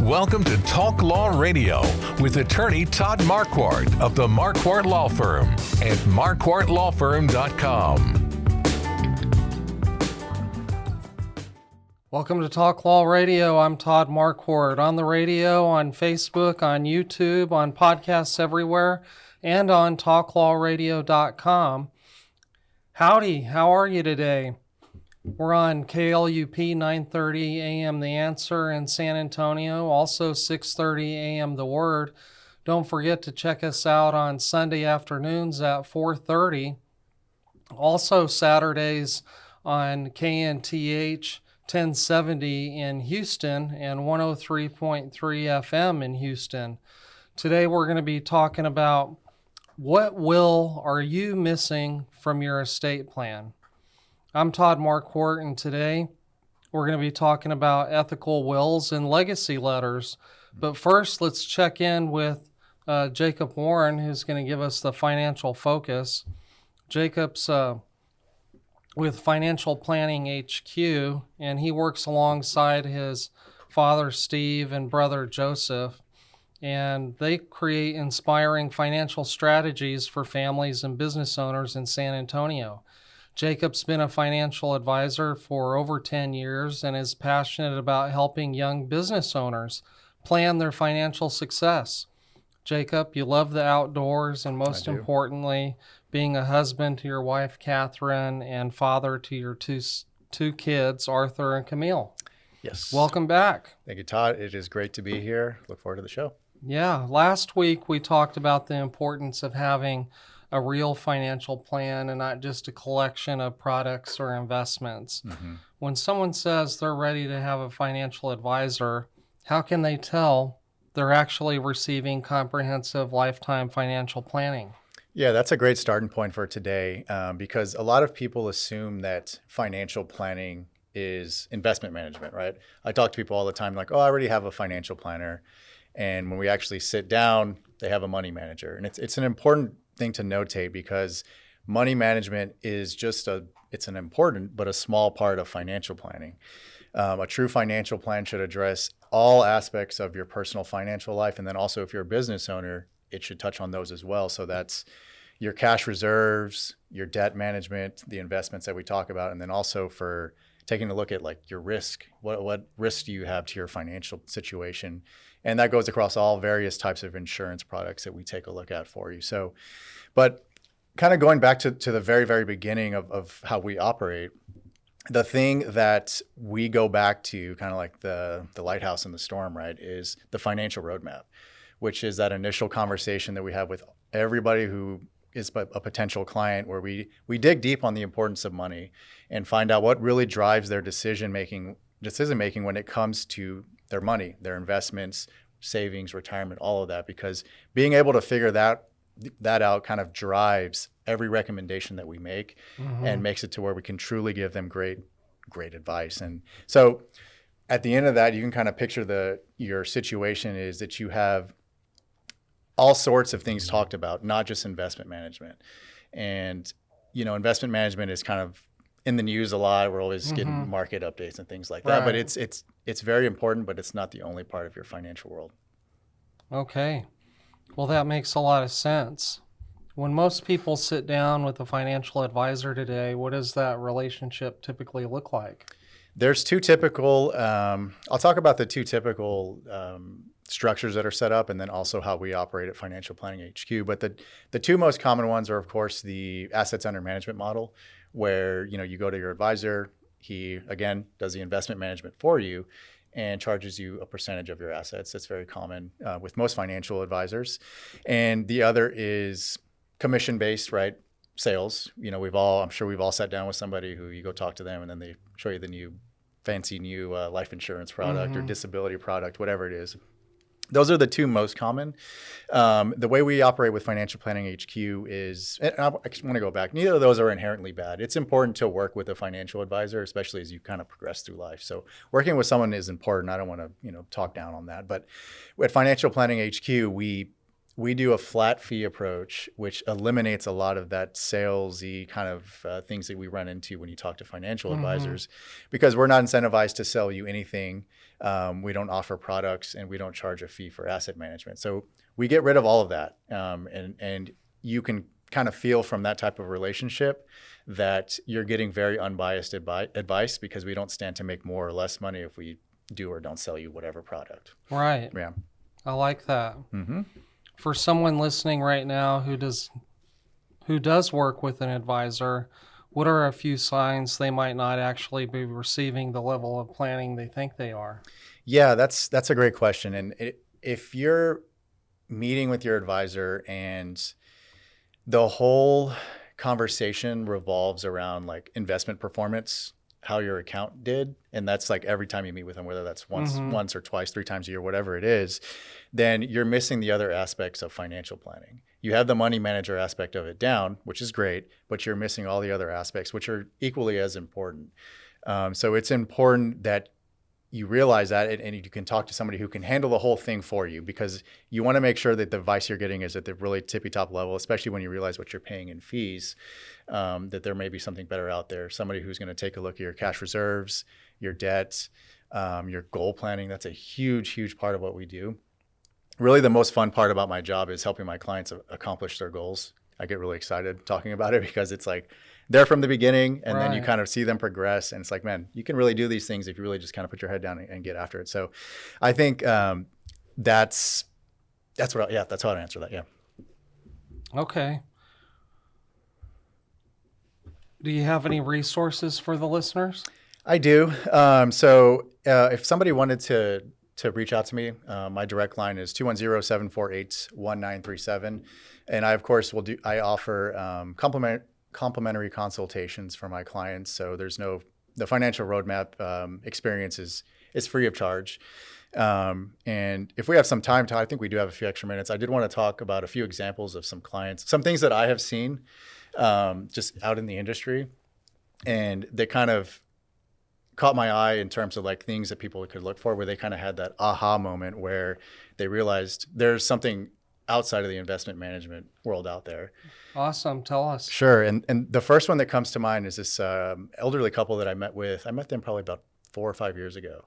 Welcome to Talk Law Radio with attorney Todd Marquardt of the Marquardt Law Firm at marquardtlawfirm.com. Welcome to Talk Law Radio. I'm Todd Marquardt. On the radio, on Facebook, on YouTube, on podcasts everywhere, and on talklawradio.com. Howdy, how are you today? We're on KLUP 930 AM The Answer in San Antonio, also 630 AM The Word. Don't forget to check us out on Sunday afternoons at 4:30. Also Saturdays on KNTH 1070 in Houston and 103.3 FM in Houston. Today we're going to be talking about what will are you missing from your estate plan? I'm Todd Marquardt, and today we're going to be talking about ethical wills and legacy letters. But first, let's check in with Jacob Warren, who's going to give us the financial focus. Jacob's with Financial Planning HQ, and he works alongside his father, Steve, and brother, Joseph. And they create inspiring financial strategies for families and business owners in San Antonio. Jacob's been a financial advisor for over 10 years and is passionate about helping young business owners plan their financial success. Jacob, you love the outdoors and most importantly, being a husband to your wife, Catherine, and father to your two kids, Arthur and Camille. Yes. Welcome back. Thank you, Todd. It is great to be here. Look forward to the show. Yeah. Last week, we talked about the importance of having a real financial plan and not just a collection of products or investments. Mm-hmm. When someone says they're ready to have a financial advisor, how can they tell they're actually receiving comprehensive lifetime financial planning? Yeah, that's a great starting point for today because a lot of people assume that financial planning is investment management, right? I talk to people all the time like, oh, I already have a financial planner. And when we actually sit down, they have a money manager. And it's an important thing to notate because money management is it's an important but a small part of financial planning. A true financial plan should address all aspects of your personal financial life. And then also if you're a business owner, it should touch on those as well. So that's your cash reserves, your debt management, the investments that we talk about, and then also for taking a look at like your risk. What risk do you have to your financial situation? And that goes across all various types of insurance products that we take a look at for you. So, but kind of going back to the very, very beginning of how we operate, the thing that we go back to kind of like the lighthouse in the storm, right, is the financial roadmap, which is that initial conversation that we have with everybody who is a potential client where we dig deep on the importance of money and find out what really drives their decision making when it comes to their money, their investments, savings, retirement, all of that, because being able to figure that out kind of drives every recommendation that we make and makes it to where we can truly give them great advice. And so at the end of that, you can kind of picture your situation is that you have all sorts of things talked about, not just investment management. And, investment management is kind of in the news a lot. We're always getting market updates and things like that. Right. But it's very important, but it's not the only part of your financial world. Okay. Well, that makes a lot of sense. When most people sit down with a financial advisor today, what does that relationship typically look like? There's two typical, I'll talk about the two typical structures that are set up and then also how we operate at Financial Planning HQ. But the two most common ones are, of course, the assets under management model, where you go to your advisor. He, again, does the investment management for you and charges you a percentage of your assets. That's very common with most financial advisors. And the other is commission-based, right? Sales. I'm sure we've all sat down with somebody who you go talk to them and then they show you the fancy new life insurance product or disability product, whatever it is. Those are the two most common. The way we operate with Financial Planning HQ is, and I want to go back, neither of those are inherently bad. It's important to work with a financial advisor, especially as you kind of progress through life. So working with someone is important. I don't want to, talk down on that. But at Financial Planning HQ, we we do a flat fee approach, which eliminates a lot of that salesy kind of things that we run into when you talk to financial advisors, because we're not incentivized to sell you anything. We don't offer products, and we don't charge a fee for asset management. So we get rid of all of that. And you can kind of feel from that type of relationship that you're getting very unbiased advice, because we don't stand to make more or less money if we do or don't sell you whatever product. Right. Yeah. I like that. Mm-hmm. For someone listening right now who does work with an advisor, what are a few signs they might not actually be receiving the level of planning they think they are? Yeah, that's a great question. And if you're meeting with your advisor and the whole conversation revolves around like investment performance, how your account did, and that's like every time you meet with them, whether that's once or twice, 3 times a year, whatever it is, then you're missing the other aspects of financial planning. You have the money manager aspect of it down, which is great, but you're missing all the other aspects, which are equally as important. So it's important that you realize that, and you can talk to somebody who can handle the whole thing for you, because you want to make sure that the advice you're getting is at the really tippy top level, especially when you realize what you're paying in fees, that there may be something better out there. Somebody who's going to take a look at your cash reserves, your debt, your goal planning. That's a huge, huge part of what we do. Really, the most fun part about my job is helping my clients accomplish their goals. I get really excited talking about it, because it's like they're from the beginning, and then you kind of see them progress, and it's like, man, you can really do these things if you really just kind of put your head down and get after it. So I think that's how I'd answer that. Yeah. Okay. Do you have any resources for the listeners? I do. So if somebody wanted to reach out to me, my direct line is 210-748-1937. And I, of course, I offer complimentary consultations for my clients. So the financial roadmap experience is free of charge. And if we have some time, Todd, I think we do have a few extra minutes. I did want to talk about a few examples of some clients, some things that I have seen just out in the industry, and they kind of caught my eye in terms of like things that people could look for, where they kind of had that aha moment where they realized there's something outside of the investment management world out there. Awesome. Tell us. Sure. And the first one that comes to mind is this elderly couple that I met with. I met them probably about 4 or 5 years ago.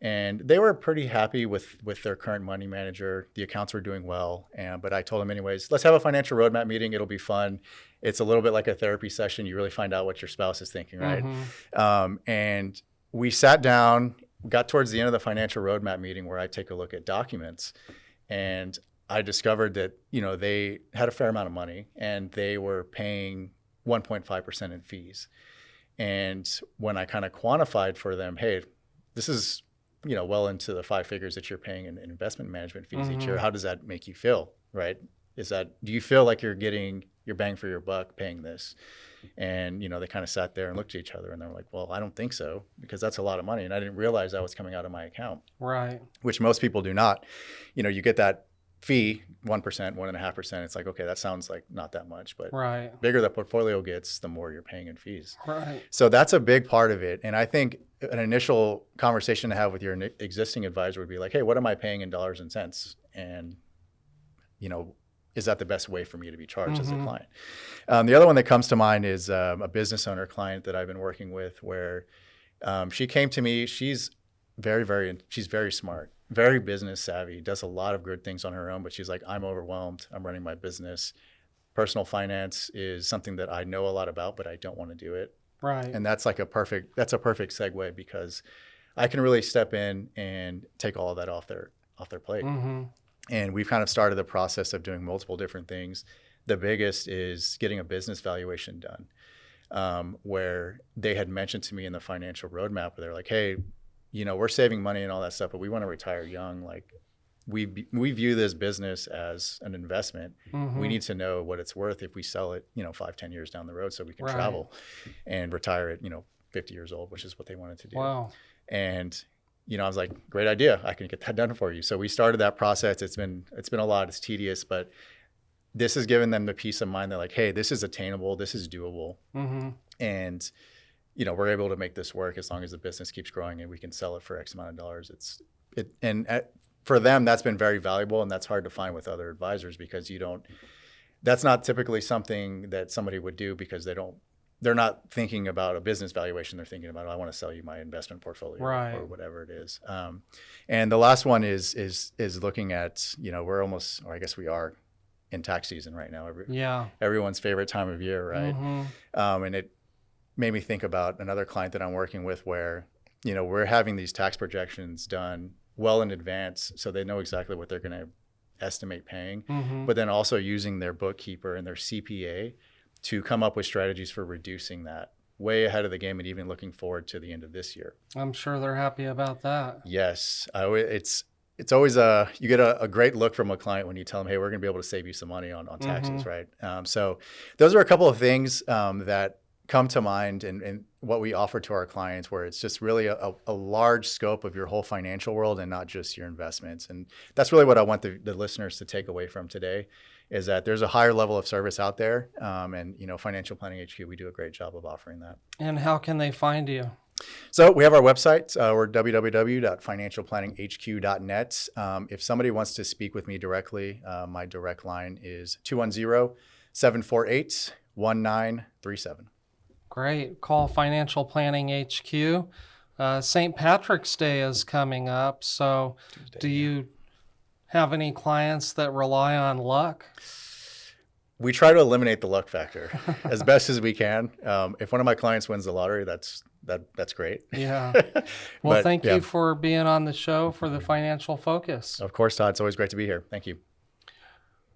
And they were pretty happy with their current money manager. The accounts were doing well. But I told them anyways, let's have a financial roadmap meeting. It'll be fun. It's a little bit like a therapy session. You really find out what your spouse is thinking, right? And we sat down, got towards the end of the financial roadmap meeting where I take a look at documents. And I discovered that, they had a fair amount of money, and they were paying 1.5% in fees. And when I kind of quantified for them, hey, this is, well into the 5 figures that you're paying in investment management fees each year. How does that make you feel, right? Do you feel like you're getting your bang for your buck paying this? And, they kind of sat there and looked at each other, and they were like, well, I don't think so, because that's a lot of money. And I didn't realize that was coming out of my account. Right. Which most people do not. You get that fee, 1%, 1.5%. It's like, okay, that sounds like not that much, but bigger the portfolio gets, the more you're paying in fees. Right. So that's a big part of it. And I think an initial conversation to have with your existing advisor would be like, hey, what am I paying in dollars and cents? And, is that the best way for me to be charged as a client? The other one that comes to mind is a business owner client that I've been working with, where she came to me. She's she's very smart, very business savvy, does a lot of good things on her own, but she's like, I'm overwhelmed. I'm running my business. Personal finance is something that I know a lot about, but I don't want to do it. Right. And that's a perfect segue, because I can really step in and take all of that off their plate. And we've kind of started the process of doing multiple different things. The biggest is getting a business valuation done, where they had mentioned to me in the financial roadmap, where they're like, hey, we're saving money and all that stuff, but we want to retire young. Like, we view this business as an investment. We need to know what it's worth if we sell it, 5-10 years down the road, so we can travel and retire at, 50 years old, which is what they wanted to do. Wow. And, I was like, great idea. I can get that done for you. So we started that process. It's been a lot. It's tedious, but this has given them the peace of mind that like, hey, this is attainable. This is doable. And, we're able to make this work as long as the business keeps growing and we can sell it for X amount of dollars. for them, that's been very valuable, and that's hard to find with other advisors because that's not typically something that somebody would do because they're not thinking about a business valuation. They're thinking about, I want to sell you my investment portfolio or whatever it is. And the last one is looking at, we're almost, or I guess we are in tax season right now. Everyone's favorite time of year, right? Mm-hmm. And it made me think about another client that I'm working with where, we're having these tax projections done well in advance, so they know exactly what they're going to estimate paying, but then also using their bookkeeper and their CPA to come up with strategies for reducing that way ahead of the game and even looking forward to the end of this year. I'm sure they're happy about that. Yes. It's always you get a great look from a client when you tell them, hey, we're going to be able to save you some money on taxes, right? So those are a couple of things that come to mind and what we offer to our clients, where it's just really a large scope of your whole financial world and not just your investments. And that's really what I want the listeners to take away from today, is that there's a higher level of service out there. And, Financial Planning HQ, we do a great job of offering that. And how can they find you? So we have our website. We're www.financialplanninghq.net. If somebody wants to speak with me directly, my direct line is 210-748-1937. Great. Call Financial Planning HQ. St. Patrick's Day is coming up. So Tuesday, do you have any clients that rely on luck? We try to eliminate the luck factor as best as we can. If one of my clients wins the lottery, that's great. Yeah. Well, thank you for being on the show for the Financial Focus. Of course, Todd. It's always great to be here. Thank you.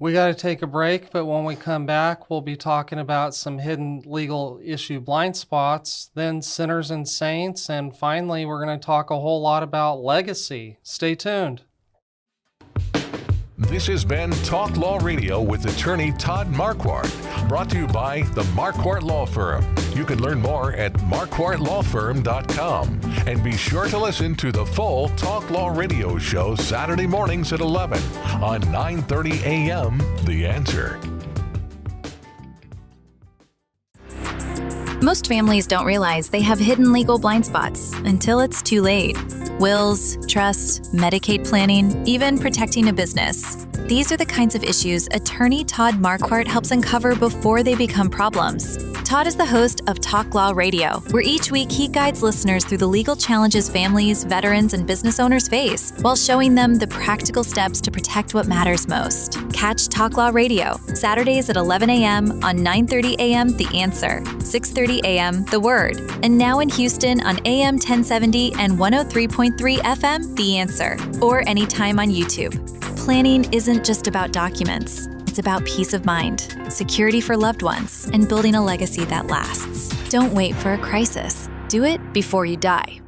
We got to take a break, but when we come back, we'll be talking about some hidden legal issue blind spots, then sinners and saints, and finally, we're going to talk a whole lot about legacy. Stay tuned. This has been Talk Law Radio with attorney Todd Marquardt, brought to you by the Marquardt Law Firm. You can learn more at marquardtlawfirm.com. And be sure to listen to the full Talk Law Radio show Saturday mornings at 11 on 9:30 a.m. The Answer. Most families don't realize they have hidden legal blind spots until it's too late. Wills, trusts, Medicaid planning, even protecting a business. These are the kinds of issues attorney Todd Marquardt helps uncover before they become problems. Todd is the host of Talk Law Radio, where each week he guides listeners through the legal challenges families, veterans, and business owners face, while showing them the practical steps to protect what matters most. Catch Talk Law Radio, Saturdays at 11 a.m. on 9:30 a.m. The Answer, 6:30 a.m. The Word, and now in Houston on AM 1070 and 103.3 FM The Answer, or anytime on YouTube. Planning isn't just about documents. It's about peace of mind, security for loved ones, and building a legacy that lasts. Don't wait for a crisis. Do it before you die.